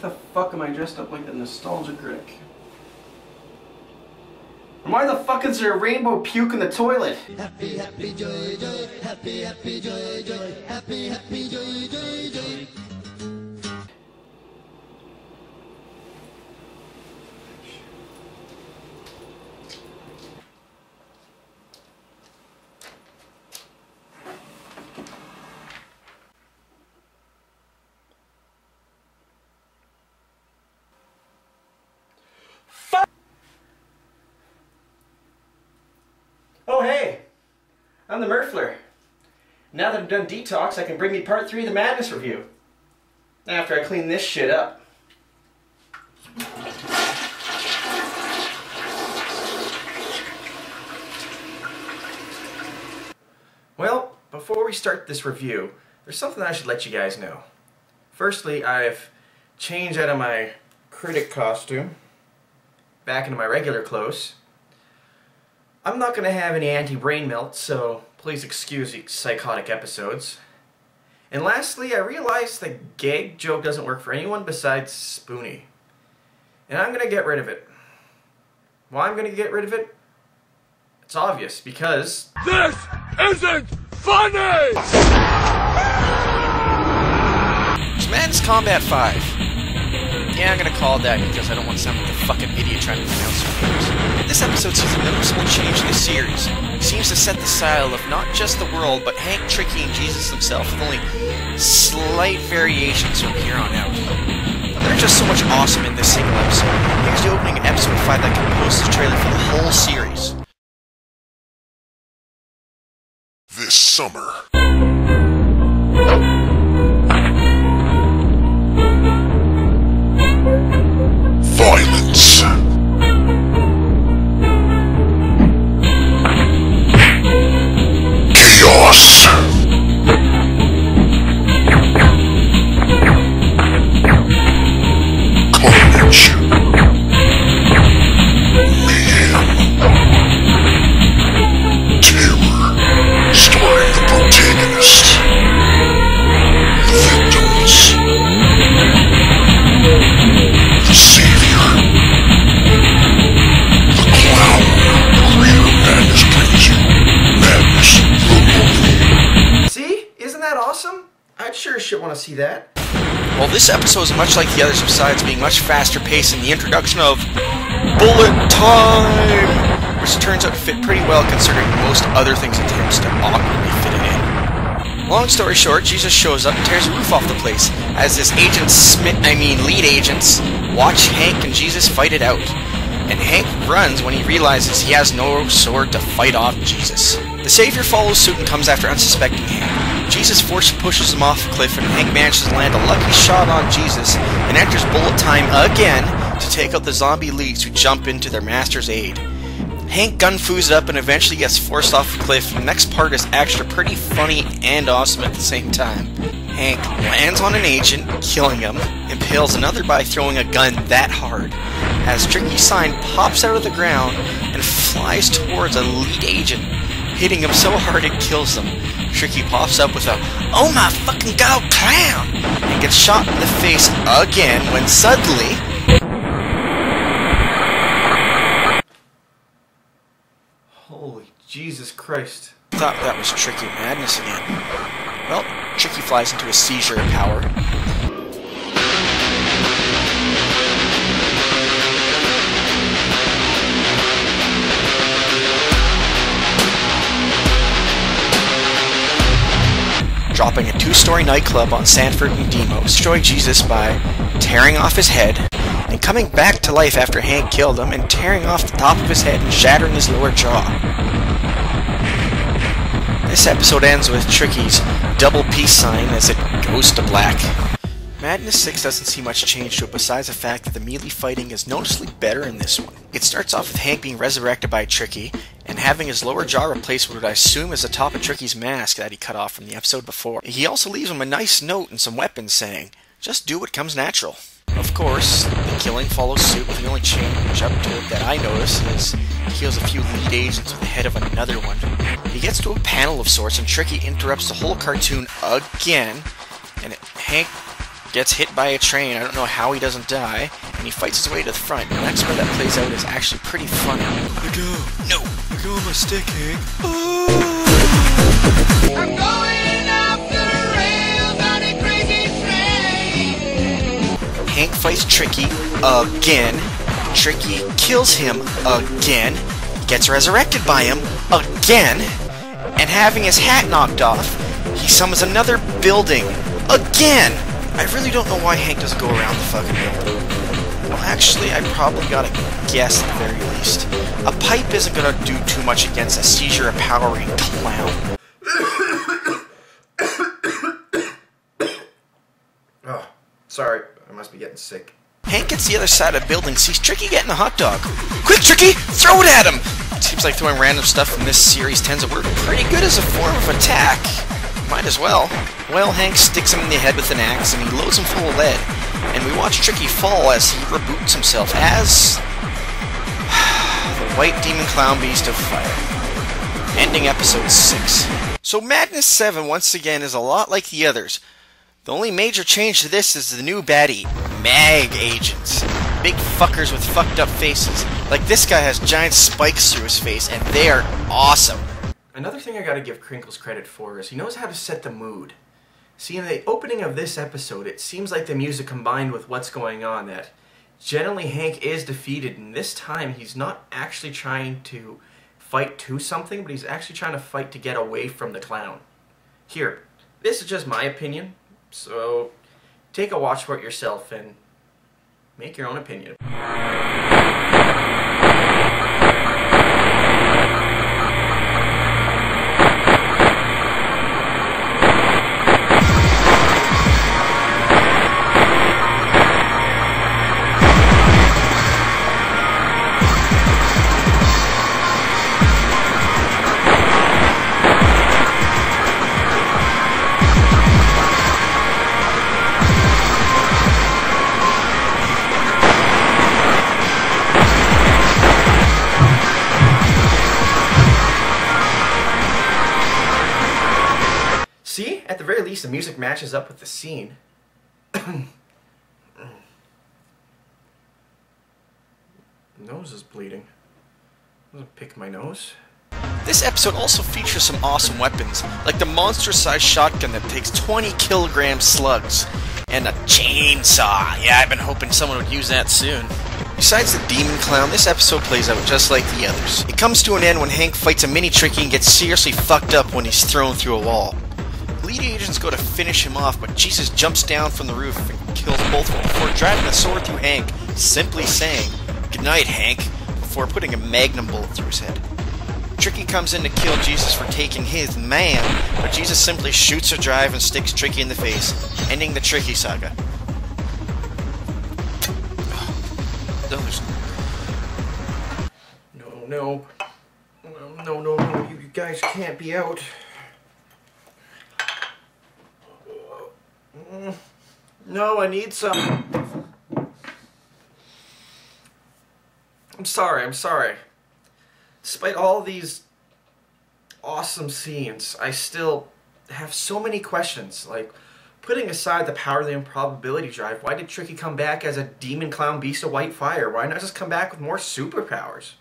the fuck am I dressed up like the nostalgic Rick? And why the fuck is there a rainbow puke in the toilet? Happy, happy, joy, joy, happy, happy, joy, joy, happy, happy, joy, joy, joy. Oh hey, I'm the Murfler. Now that I've done detox, I can bring you part 3 of the Madness review. After I clean this shit up. Well, before we start this review, there's something I should let you guys know. Firstly, I've changed out of my critic costume back into my regular clothes. I'm not going to have any anti-brain melt, so please excuse the psychotic episodes. And lastly, I realized the gag joke doesn't work for anyone besides Spoonie. And I'm going to get rid of it. Why I'm going to get rid of it? It's obvious, because... This isn't funny! It's Madness Combat 5. Yeah, I'm gonna call it that because I don't want to sound like a fucking idiot trying to pronounce some names. This episode sees a noticeable change in the series. It seems to set the style of not just the world, but Hank, Tricky, and Jesus himself, with only slight variations from here on out. There's just so much awesome in this single episode. Here's the opening of episode 5 that composes the trailer for the whole series. This summer. Violence. Chaos. Carnage. Mayhem. Terror. Starring the protagonist. The victims. The savior. The clown. Greater madness brings you. Madness the movie. See? Isn't that awesome? I'd sure as shit want to see that. Well, this episode is much like the others besides being much faster paced in the introduction of Bullet Time, which turns out to fit pretty well considering most other things attempts to awkwardly fit it in. Long story short, Jesus shows up and tears the roof off the place as his lead agents watch Hank and Jesus fight it out. And Hank runs when he realizes he has no sword to fight off Jesus. The Savior follows suit and comes after unsuspecting Hank. Jesus force pushes him off a cliff and Hank manages to land a lucky shot on Jesus and enters bullet time again to take out the zombie leads who jump into their master's aid. Hank gun-foos it up and eventually gets forced off the cliff, and the next part is actually pretty funny and awesome at the same time. Hank lands on an agent, killing him, impales another by throwing a gun that hard, as Tricky's sign pops out of the ground and flies towards a lead agent, hitting him so hard it kills them. Tricky pops up with a, "Oh my fucking god, clown!" and gets shot in the face again when suddenly... Holy Jesus Christ. Thought that was Tricky Madness again. Well, Tricky flies into a seizure of power. Dropping a 2-story nightclub on Sanford and Demo, destroying Jesus by tearing off his head, and coming back to life after Hank killed him, and tearing off the top of his head and shattering his lower jaw. This episode ends with Tricky's double peace sign as it goes to black. Madness 6 doesn't see much change to it besides the fact that the melee fighting is noticeably better in this one. It starts off with Hank being resurrected by Tricky, and having his lower jaw replaced with what I assume is the top of Tricky's mask that he cut off from the episode before. He also leaves him a nice note and some weapons saying, "Just do what comes natural." Of course, the killing follows suit, with the only change up to it that I notice is he kills a few lead agents with the head of another one. He gets to a panel of sorts and Tricky interrupts the whole cartoon again, and Hank gets hit by a train. I don't know how he doesn't die. And he fights his way to the front. And that's where that plays out is actually pretty funny. Let go. No. Let go of my stick, Hank. Oh. I'm going off the rails on a crazy train. Hank fights Tricky again. Tricky kills him again. Gets resurrected by him again. And having his hat knocked off, he summons another building again. I really don't know why Hank doesn't go around the fucking building. Well, actually, I probably gotta guess at the very least. A pipe isn't gonna do too much against a seizure-empowering clown. Oh, sorry. I must be getting sick. Hank gets the other side of the building, sees Tricky getting a hot dog. Quick, Tricky! Throw it at him! It seems like throwing random stuff from this series tends to work pretty good as a form of attack. Might as well. Well, Hank sticks him in the head with an axe, and he loads him full of lead. And we watch Tricky fall as he reboots himself as... the White Demon Clown Beast of Fire. Ending episode 6. So Madness 7, once again, is a lot like the others. The only major change to this is the new baddie, Mag Agents. Big fuckers with fucked up faces. Like this guy has giant spikes through his face, and they are awesome. Another thing I gotta give Crinkles credit for is he knows how to set the mood. See, in the opening of this episode, it seems like the music combined with what's going on that generally Hank is defeated, and this time he's not actually trying to fight to something, but he's actually trying to fight to get away from the clown. Here, this is just my opinion, so take a watch for it yourself and make your own opinion. See? At the very least, the music matches up with the scene. Nose is bleeding. Doesn't pick my nose. This episode also features some awesome weapons, like the monster-sized shotgun that takes 20 kilogram slugs, and a chainsaw. Yeah, I've been hoping someone would use that soon. Besides the demon clown, this episode plays out just like the others. It comes to an end when Hank fights a mini Tricky and gets seriously fucked up when he's thrown through a wall. Lead agents go to finish him off, but Jesus jumps down from the roof and kills both of them before driving a sword through Hank, simply saying, "Good night, Hank," before putting a magnum bullet through his head. Tricky comes in to kill Jesus for taking his man, but Jesus simply shoots a drive and sticks Tricky in the face, ending the Tricky saga. No, you guys can't be out. No, I need some. I'm sorry. Despite all these awesome scenes, I still have so many questions. Like, putting aside the power of the improbability drive, why did Tricky come back as a demon clown beast of white fire? Why not just come back with more superpowers?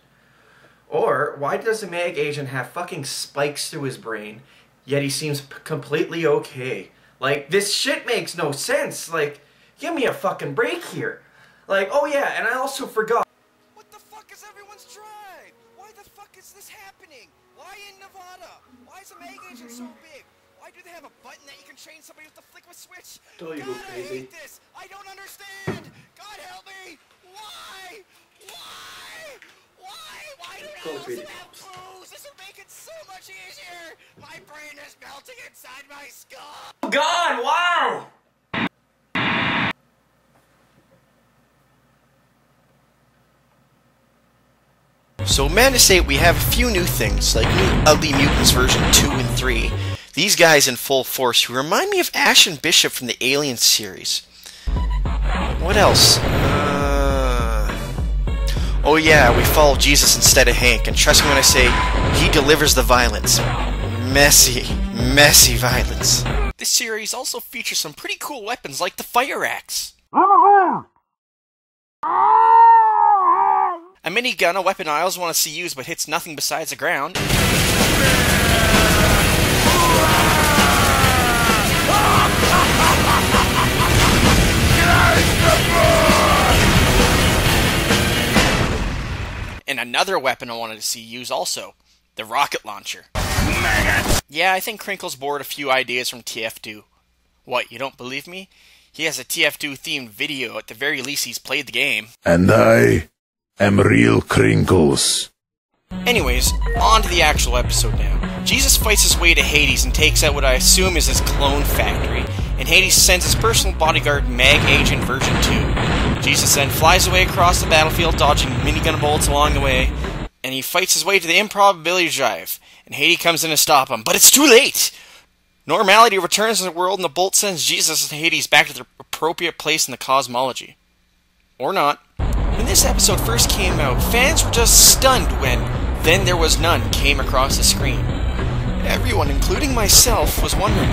Or, why does the Mag Agent have fucking spikes through his brain, yet he seems completely okay? Like, this shit makes no sense. Like, give me a fucking break here. Like, oh yeah, and I also forgot. What the fuck is everyone's drive? Why the fuck is this happening? Why in Nevada? Why is a Mag Agent so big? Why do they have a button that you can train somebody with the flick of a switch? Don't you go God, crazy. I hate this. I don't understand. God help me. Why? Why do I also have boos? This would make it so much easier. My brain is melting inside my skull. Oh God, wow! So, Madness 8, we have a few new things, like new Ugly Mutants version 2 and 3. These guys in full force who remind me of Ash and Bishop from the Alien series. What else? Oh yeah, we follow Jesus instead of Hank, and trust me when I say, he delivers the violence. Messy violence. This series also features some pretty cool weapons like the fire axe. A minigun, a weapon I always want to see used but hits nothing besides the ground. And another weapon I wanted to see used also, the rocket launcher. Yeah, I think Crinkle's borrowed a few ideas from TF2. What, you don't believe me? He has a TF2 themed video, at the very least he's played the game. And I am real Crinkles. Anyways, on to the actual episode now. Jesus fights his way to Hades and takes out what I assume is his clone factory, and Hades sends his personal bodyguard Mag Agent version 2. Jesus then flies away across the battlefield, dodging minigun bullets along the way, and he fights his way to the improbability drive, and Hades comes in to stop him, but it's too late! Normality returns in the world, and the bolt sends Jesus and Hades back to their appropriate place in the cosmology. Or not. When this episode first came out, fans were just stunned when "Then There Was None" came across the screen. Everyone, including myself, was wondering,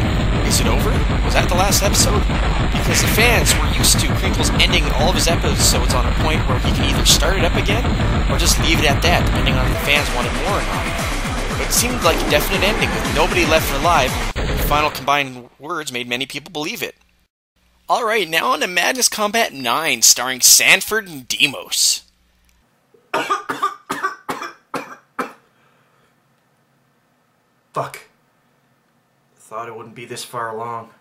is it over? Was that the last episode? Because the fans were used to Crinkles ending all of his episodes on a point where he can either start it up again, or just leave it at that, depending on if the fans wanted more or not. But it seemed like a definite ending, with nobody left alive, and the final combined words made many people believe it. Alright, now on to Madness Combat 9, starring Sanford and Demos. Fuck. Thought it wouldn't be this far along.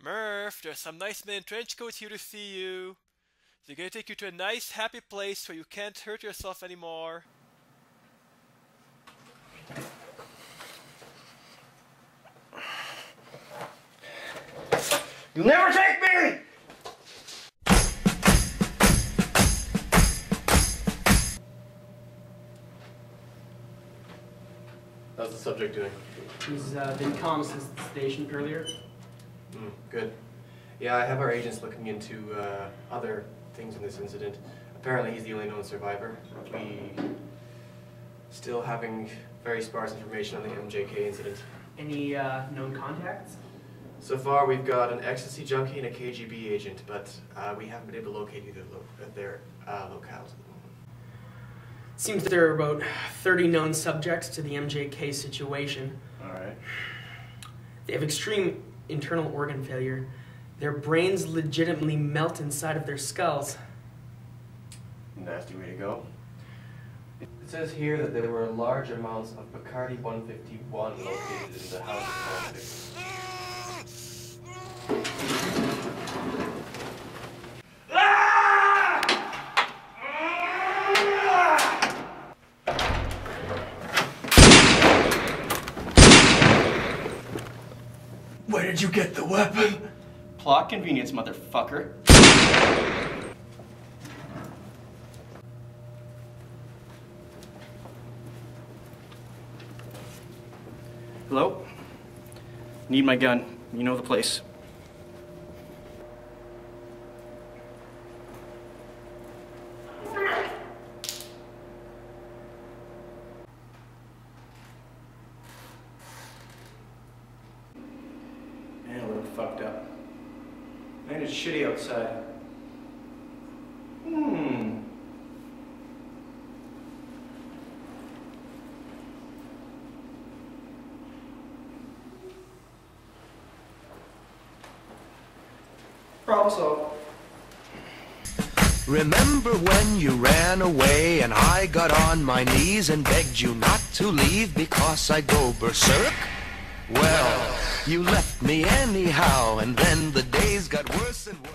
Murph, there's some nice men in trench coats here to see you. They're gonna take you to a nice, happy place where you can't hurt yourself anymore. You'll never take me! How's the subject doing? He's been calm since the station earlier. Good. Yeah, I have our agents looking into other things in this incident. Apparently he's the only known survivor. We still having very sparse information on the MJK incident. Any known contacts? So far we've got an ecstasy junkie and a KGB agent, but we haven't been able to locate either their locales at the moment. Seems there are about 30 known subjects to the MJK situation. Alright. They have extreme internal organ failure. Their brains legitimately melt inside of their skulls. Nasty way to go. It says here that there were large amounts of Bacardi 151 located in the house of politics. Where did you get the weapon? Plot convenience, motherfucker. Hello? Need my gun. You know the place. Man, we're fucked up. Man, it's shitty outside. Problem solved. Remember when you ran away and I got on my knees and begged you not to leave because I'd go berserk? Well, you left me anyhow, and then the days got worse and worse.